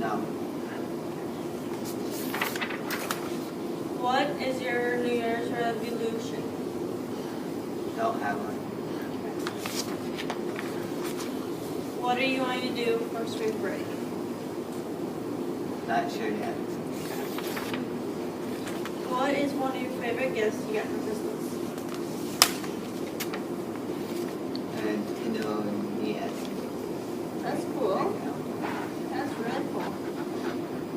No. What is your New Year's resolution? Don't have one. What are you going to do for spring break? Not sure yet. What is one of your favorite gifts you got for Christmas? And yes. That's cool. That's really cool.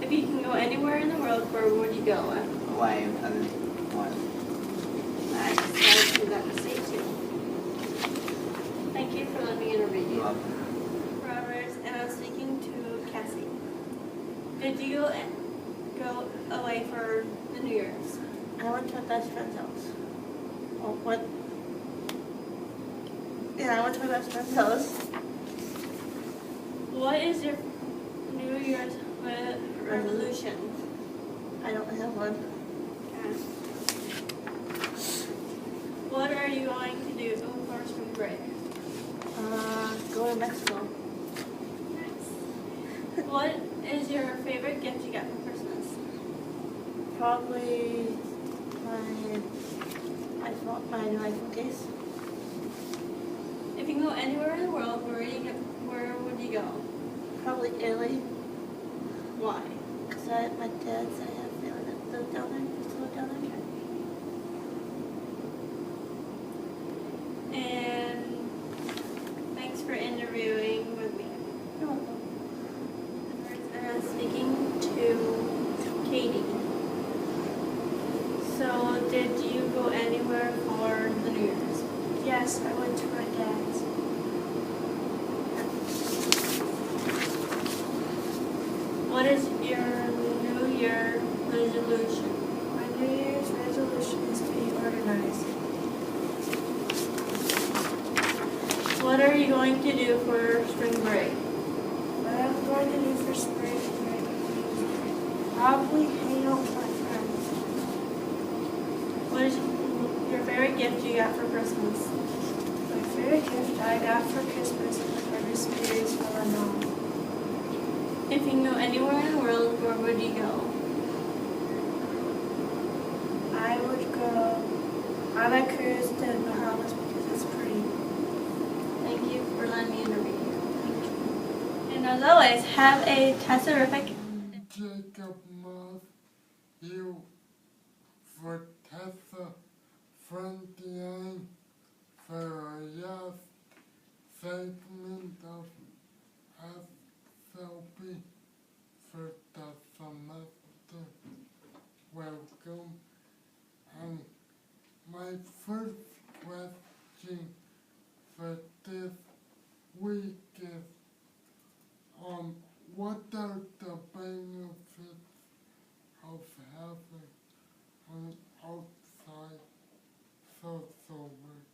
If you can go anywhere in the world, where would you go? Hawaii other one. I decided you got to say too. Thank you for letting me interview You're you. welcome. Roberts, and I'm speaking to Cassie. Did you go away for the New Year's? I went to my best friend's house. Oh, what? Yeah, I went to my best friend's house. What is your New Year's resolution? I don't have one. What are you going to do for spring break? Go to Mexico. What is your favorite gift you got for Christmas? Probably my new iPhone case. If you can go anywhere in the world, where would you go? Probably Italy, Why? because my dad said I have family that live down there, used to live down there. And thanks for interviewing with me. You're welcome. And I'm speaking to Katie. So, did you go anywhere for the New Year's? Yes, I went to my dad's. What is your New Year resolution? My New Year's resolution is to be organized. What are you going to do for spring break? What I'm going to do for spring break is probably hang out with my friends. What is your favorite gift you got for Christmas? My favorite gift I got for Christmas is my Mercedes from my mom. If you can go anywhere in the world, where would you go? I would go on a cruise to the Bahamas because it's pretty. Thank you for letting me interview you. And as always, have a terrific Jacob Moss, you for Tessa Frontier for a yes segment of SLP for the semester. Welcome. And my first question for this week is, what are the benefits of having an outside social work?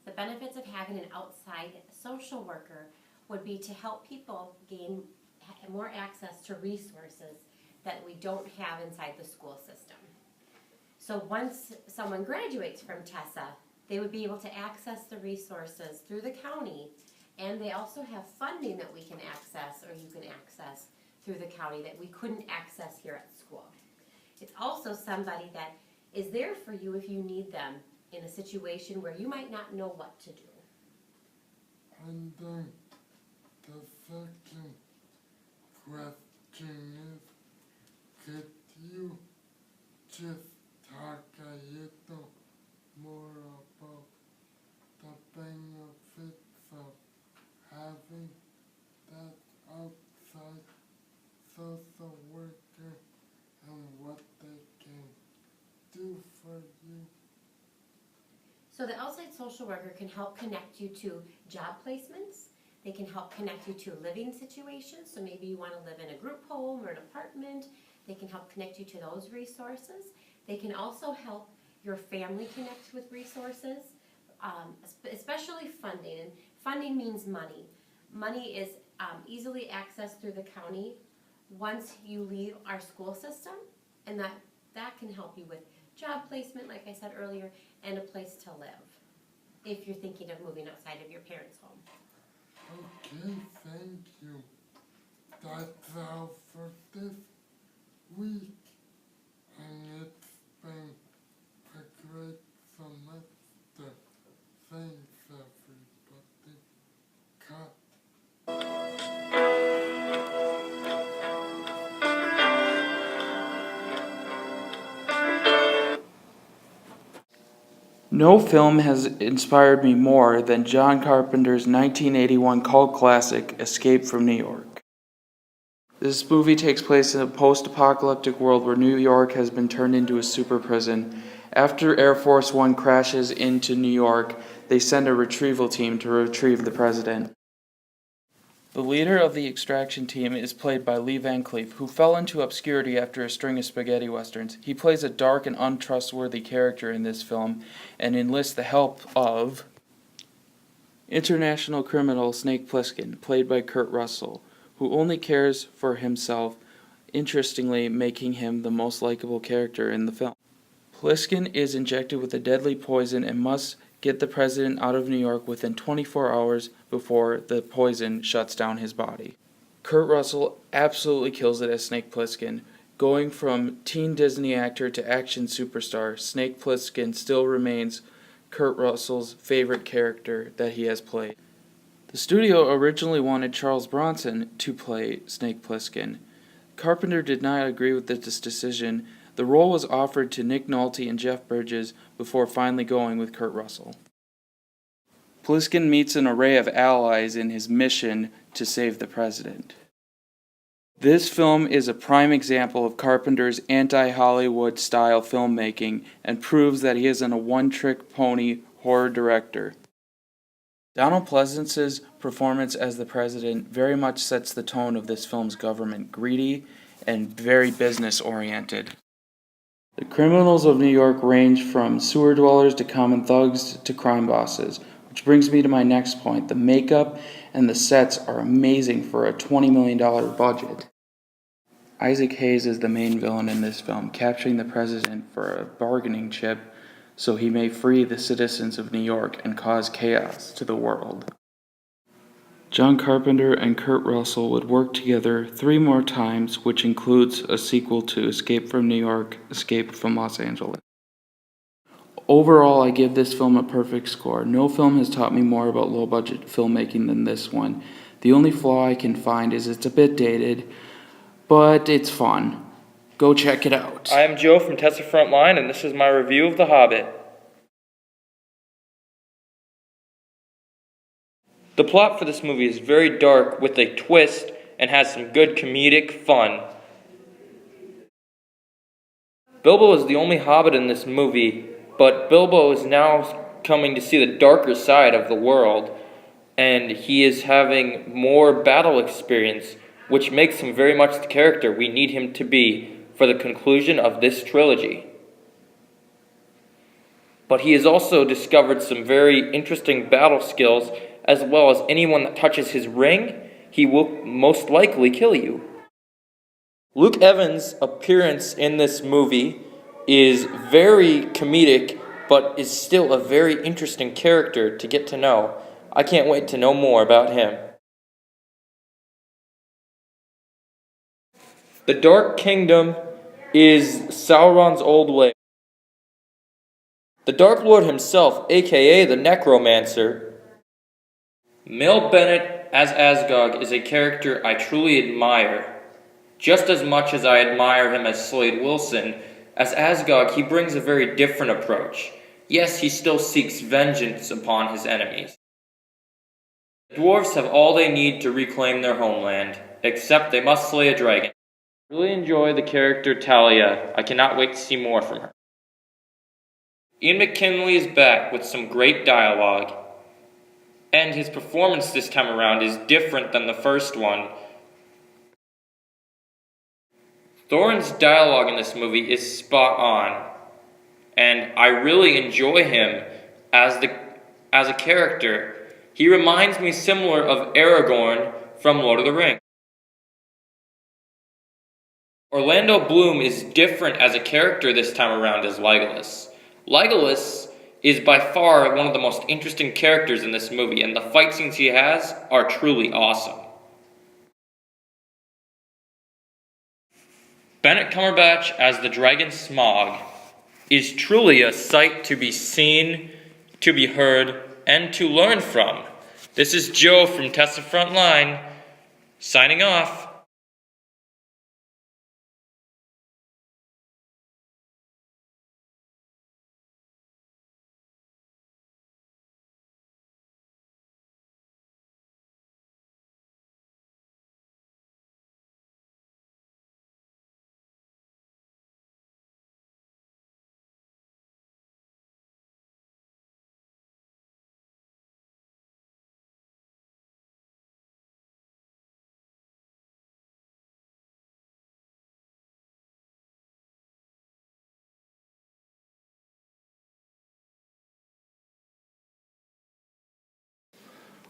The benefits of having an outside social worker would be to help people gain more access to resources that we don't have inside the school system. So once someone graduates from TESA, they would be able to access the resources through the county, and they also have funding that we can access, or you can access through the county, that we couldn't access here at school. It's also somebody that is there for you if you need them in a situation where you might not know what to do. And then the second question is, could you just talk a little more about the benefits of having that outside social worker and what they can do for you? So the outside social worker can help connect you to job placements. They can help connect you to living situations. So maybe you want to live in a group home or an apartment. They can help connect you to those resources. They can also help your family connect with resources, especially funding. And funding means money. Money is easily accessed through the county once you leave our school system, and that can help you with job placement, like I said earlier, and a place to live if you're thinking of moving outside of your parents' home. Okay, thank you. That's So for this week, and it's been a great semester. Thanks everybody. Cut. No film has inspired me more than John Carpenter's 1981 cult classic, Escape from New York. This movie takes place in a post-apocalyptic world where New York has been turned into a super prison. After Air Force One crashes into New York, they send a retrieval team to retrieve the president. The leader of the extraction team is played by Lee Van Cleef, who fell into obscurity after a string of spaghetti westerns. He plays a dark and untrustworthy character in this film and enlists the help of international criminal Snake Plissken, played by Kurt Russell, who only cares for himself, interestingly making him the most likable character in the film. Plissken is injected with a deadly poison and must get the president out of New York within 24 hours before the poison shuts down his body. Kurt Russell absolutely kills it as Snake Plissken. Going from teen Disney actor to action superstar, Snake Plissken still remains Kurt Russell's favorite character that he has played. The studio originally wanted Charles Bronson to play Snake Plissken. Carpenter did not agree with this decision. The role was offered to Nick Nolte and Jeff Bridges before finally going with Kurt Russell. Plissken meets an array of allies in his mission to save the president. This film is a prime example of Carpenter's anti-Hollywood style filmmaking and proves that he isn't a one-trick pony horror director. Donald Pleasence's performance as the president very much sets the tone of this film's government, greedy and very business-oriented. The criminals of New York range from sewer dwellers to common thugs to crime bosses, which brings me to my next point. The makeup and the sets are amazing for a $20 million budget. Isaac Hayes is the main villain in this film, capturing the president for a bargaining chip so he may free the citizens of New York and cause chaos to the world. John Carpenter and Kurt Russell would work together 3 more times, which includes a sequel to Escape from New York, Escape from Los Angeles. Overall, I give this film a perfect score. No film has taught me more about low-budget filmmaking than this one. The only flaw I can find is it's a bit dated, but it's fun. Go check it out. I am Joe from Tessa Frontline, and this is my review of The Hobbit. The plot for this movie is very dark with a twist and has some good comedic fun. Bilbo is the only hobbit in this movie, but Bilbo is now coming to see the darker side of the world, and he is having more battle experience, which makes him very much the character we need him to be for the conclusion of this trilogy. But he has also discovered some very interesting battle skills, as well as anyone that touches his ring, he will most likely kill you. Luke Evans' appearance in this movie is very comedic, but is still a very interesting character to get to know. I can't wait to know more about him. The Dark Kingdom is Sauron's old way. The Dark Lord himself, aka the Necromancer, Mel Bennett as Azgog is a character I truly admire. Just as much as I admire him as Slade Wilson, as Azgog he brings a very different approach. Yes, he still seeks vengeance upon his enemies. The dwarves have all they need to reclaim their homeland, except they must slay a dragon. I really enjoy the character Talia. I cannot wait to see more from her. Ian McKinley is back with some great dialogue, and his performance this time around is different than the first one. Thorin's dialogue in this movie is spot on, and I really enjoy him as a character. He reminds me similar of Aragorn from Lord of the Rings. Orlando Bloom is different as a character this time around as Legolas. Legolas is by far one of the most interesting characters in this movie, and the fight scenes he has are truly awesome. Benedict Cumberbatch as the Dragon Smaug is truly a sight to be seen, to be heard, and to learn from. This is Joe from Tessa Frontline, signing off.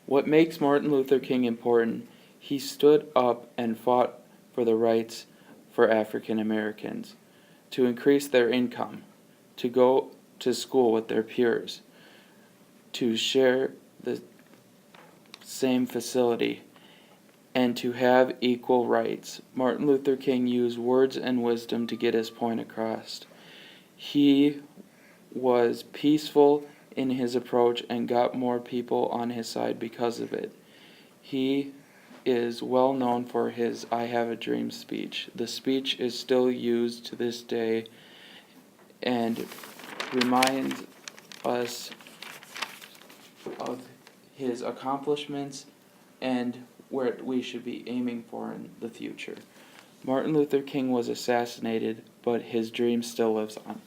What makes Martin Luther King important? He stood up and fought for the rights for African Americans, to increase their income, to go to school with their peers, to share the same facility, and to have equal rights. Martin Luther King used words and wisdom to get his point across. He was peaceful in his approach and got more people on his side because of it. He is well known for his I Have a Dream speech. The speech is still used to this day and reminds us of his accomplishments and where we should be aiming for in the future. Martin Luther King was assassinated, but his dream still lives on.